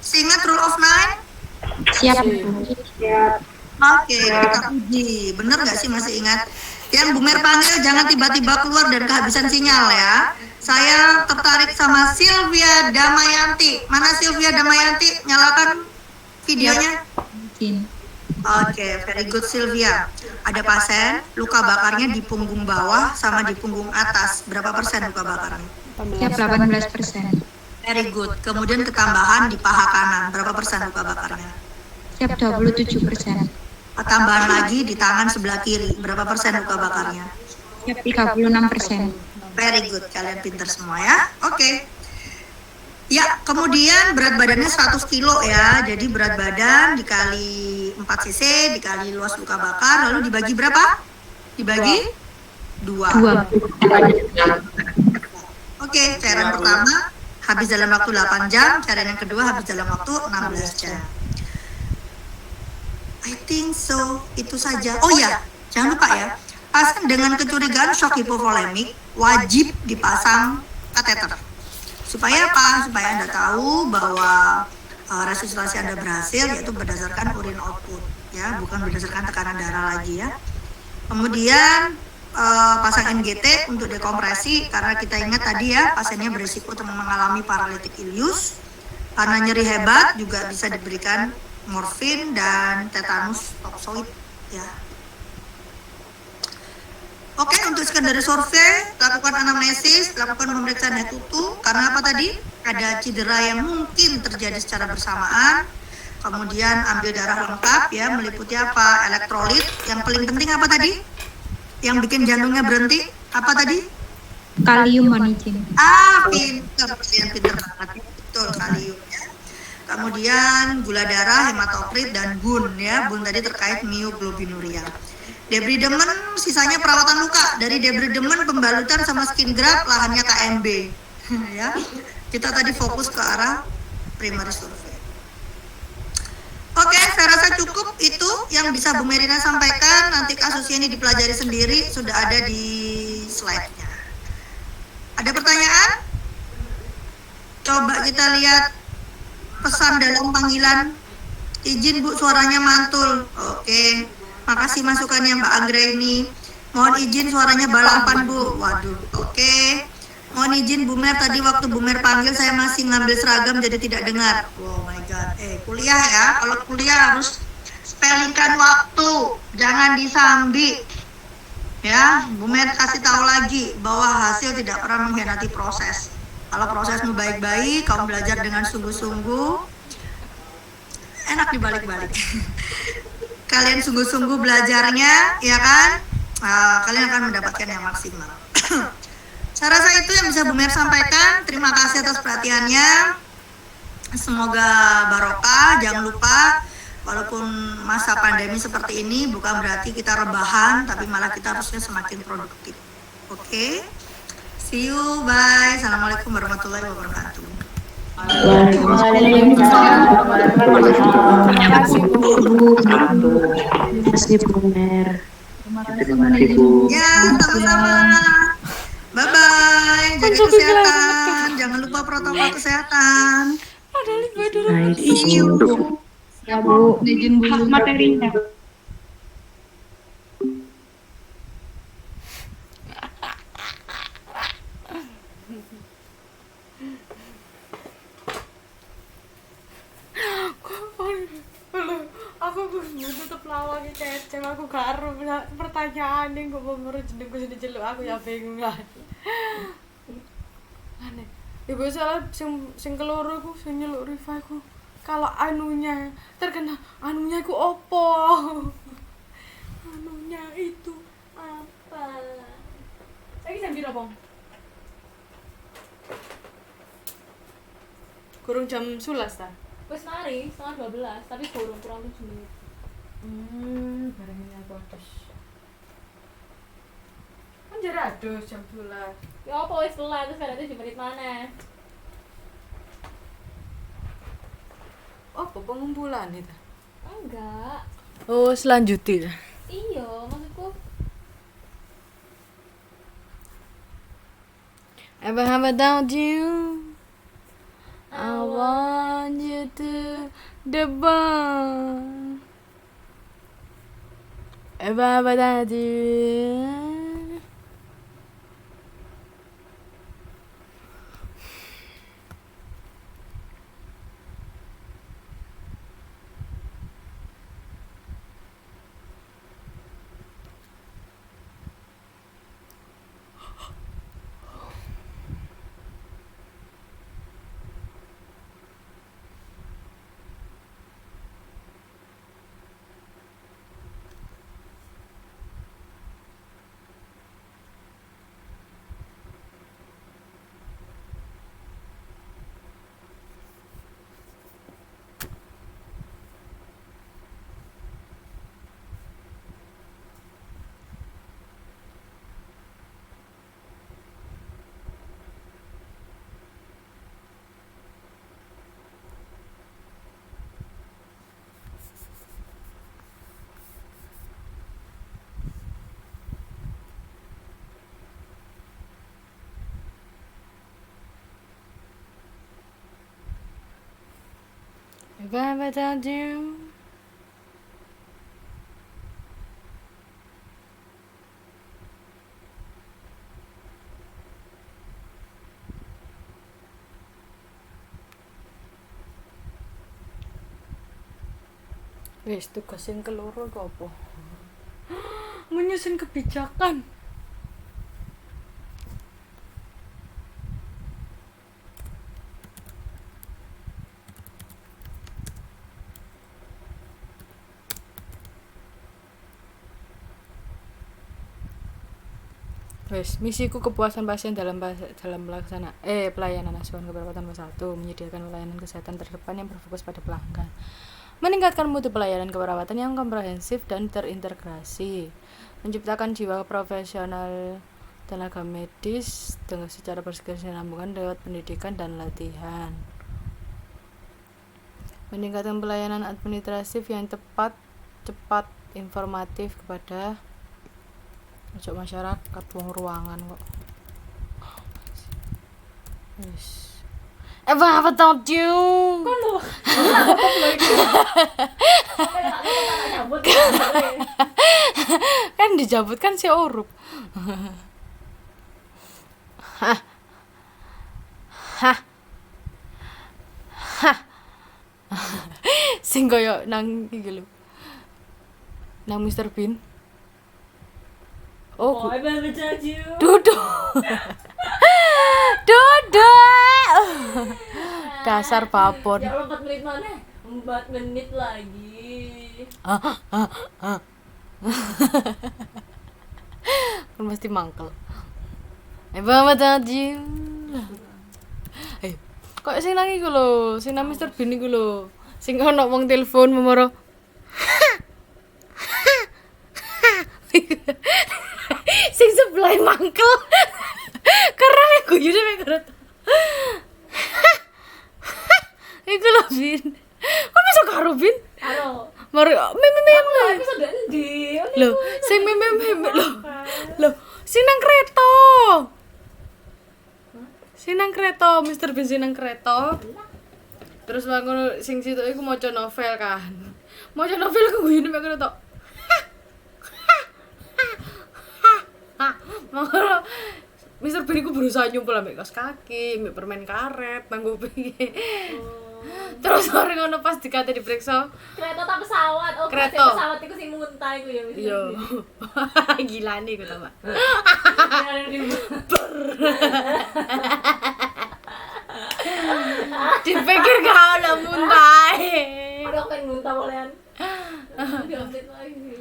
Masih ingat rule of nine? Siap. Oke, kita uji. Bener nggak sih masih ingat? Yang Bu Mer panggil jangan tiba-tiba keluar dan kehabisan sinyal ya. Saya tertarik sama Sylvia Damayanti. Mana Sylvia Damayanti? Nyalakan videonya. Oke, very good Sylvia. Ada pasien luka bakarnya di punggung bawah sama di punggung atas. Berapa persen luka bakarnya? Siap 18%. Very good. Kemudian ketambahan di paha kanan. Berapa persen luka bakarnya? Siap 27%. Tambahan lagi di tangan sebelah kiri. Berapa persen luka bakarnya? Siap 36%. Very good. Kalian pinter semua ya. Oke. Ya, kemudian berat badannya 100 kilo ya. Jadi berat badan dikali 4 cc, dikali luas luka bakar, lalu dibagi berapa? Dibagi 2. 2. Oke, cairan pertama habis dalam waktu 8 jam, cairan yang kedua habis dalam waktu 16 jam. I think so, itu saja. Oh ya, jangan lupa ya, pasien dengan kecurigaan shock hipovolemik wajib dipasang kateter. Supaya apa? Supaya Anda tahu bahwa resusitasi Anda berhasil, yaitu berdasarkan urin output, ya, bukan berdasarkan tekanan darah lagi ya. Kemudian pasang NGT untuk dekompresi, karena kita ingat tadi ya, pasiennya berisiko untuk mengalami paralitik ilius. Karena nyeri hebat juga bisa diberikan morfin dan tetanus toxoid ya. Oke, untuk sekundari survei, lakukan anamnesis, lakukan pemeriksaan head tutu, karena apa tadi? Ada cedera yang mungkin terjadi secara bersamaan. Kemudian ambil darah lengkap ya, meliputi apa? Elektrolit. Yang paling penting apa tadi? Yang bikin jantungnya berhenti, apa tadi? Kalium monijin. Pinter, kalian pinter banget. Betul, kalium ya. Kemudian gula darah, hematokrit, dan bun ya. Bun tadi terkait mioglobinuria. Debridemen sisanya perawatan luka. Dari debridemen pembalutan sama skin graft, lahannya KMB ya. Kita tadi fokus ke arah primary survey. Oke, saya rasa cukup itu yang bisa Bu Merina sampaikan. Nanti kasusnya ini dipelajari sendiri, sudah ada di slide-nya. Ada pertanyaan? Coba kita lihat pesan dalam panggilan. Izin Bu, suaranya mantul. Oke. Makasih masukannya Mbak Anggreni. Mohon izin suaranya balapan Bu. Waduh, oke. Mohon izin Bu Mer, tadi waktu Bu Mer panggil saya masih ngambil seragam jadi tidak dengar. Oh my god. Kuliah ya. Kalau kuliah harus spellingkan waktu, jangan disambi. Ya, Bu Mer kasih tahu lagi bahwa hasil tidak pernah mengkhianati proses. Kalau prosesmu baik-baik, kamu belajar dengan sungguh-sungguh, enak dibalik-balik. Kalian sungguh-sungguh belajarnya, ya kan? Kalian akan mendapatkan yang maksimal. Saya rasa itu yang bisa Bu Mer sampaikan. Terima kasih atas perhatiannya. Semoga barokah. Jangan lupa, walaupun masa pandemi seperti ini bukan berarti kita rebahan, tapi malah kita harusnya semakin produktif. Oke? See you, bye. Assalamualaikum warahmatullahi wabarakatuh. Terima kasih Bu Mer. Terima kasih Bu. Ya, sama-sama. Bye-bye. Jaga kesehatan. Jangan lupa protokol kesehatan. Baik, izin Bu. Ya Bu, izin Bu. Materinya. Aku tutup lawang cecem, aku gak aruh pertanyaan yang gue mau jenengku sini jeluk aku ya bingung lah. Aneh. Ibu salah sing keloro ku sing nyeluk Rifa ku. Kalau anunya terkena anunya ku opo? Anunya itu apa? Saiki jam piro, Bang? Kurang jam 11 ta? Wes mari, setengah 12, tapi kurang 7 menit. Bareng ini aku adus. Kan jare adus jam 12. Ya apa wes telat, terus kadang 7 menit mana? Apa pengumpulan itu? Enggak. Oh, selanjutnya. Iya, maksudku Ever have a doubt you? I want you to the bone. Ever have a doubt you? Have I told you? Wis tugas sing keloro iku apa? Menyusun kebijakan. Wes, misiku kepuasan pasien dalam pelayanan asuhan keperawatan nomor 1, menyediakan pelayanan kesehatan terdepan yang berfokus pada pelanggan. Meningkatkan mutu pelayanan keperawatan yang komprehensif dan terintegrasi. Menciptakan jiwa profesional tenaga medis dengan secara berkesinambungan lewat pendidikan dan latihan. Meningkatkan pelayanan administratif yang tepat, cepat, informatif kepada masyarakat wong ruangan kok. Wis. Apa told you? Kan lu. Kan dijabut kan si Urup. Hah. Sing koyo nang iki lho. Nang Mr. Bean. Oh, I never told you. Duduk. Dasar babon. Ya Allah, 4 menit mana? 4 menit lagi. Kan pasti mangkel. Mama tadi. Kok sing nang iku lho, sing nang Mr. Bean iku lho. Sing ono wong telepon memoro. Sing sebelah mangkel. Karena aku jadi mikir. Iku lho Bin. Kok bisa karo Bin? Karo. Mari meme. Episode endi? Lho, sing meme lho. Lho, sing nang kereta. Sing nang kereta, Mr. Bean sing nang kereta. Terus ngono sing situ iku maca novel kan. Maca novel ku guyune mek kereta. Makanya Mr. Bean iku berusaha nyumpul ambek kaos kaki, ambek permen karet, nang kuping. Terus orang ngono pas dikate diperiksa. Kereta tak pesawat. Oh, Kereta. pesawat iku sing muntah iku ya. Iya. Gila nih gue tambah. Dipikir gak ada muntah. Aduh, pengen muntah bolehan. 3 menit lagi.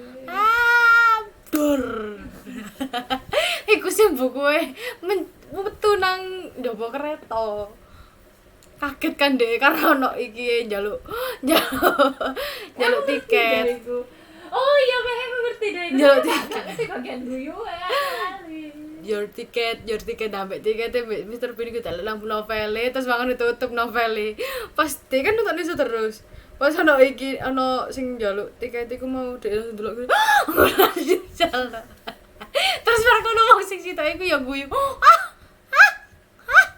Dur. Iku sing bukuke metu nang njobo kereta. Kaget kan deh karena ono iki njaluk tiket. Oh iya, aku ngerti deh. Njaluk tiket. Itu bagian guyu ya. Your ticket ambek tiketnya Mr. Bean iku dalek lampu novele terus bangun ditutup novele. Pas dia kan nonton iso terus. Pas ono iki ono sing njaluk tiket iku mau dhek langsung delok. Terus bar kono wong sing sitok iku ya guyu.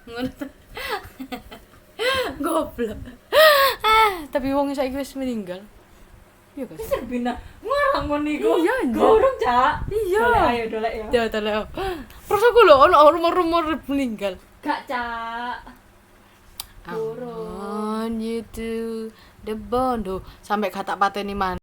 Ngono. Goblok. Tapi wong saiki wis meninggal. Iya kan? Mr. Bean ngarang ngono iku. Iya, anjir. Gorong, Cak. Iya. Ayo dolek ya. Ya tele. Terus aku lho ono rumor-rumor meninggal. Gak, Cak. On you to the bondo sampai kata pateni man.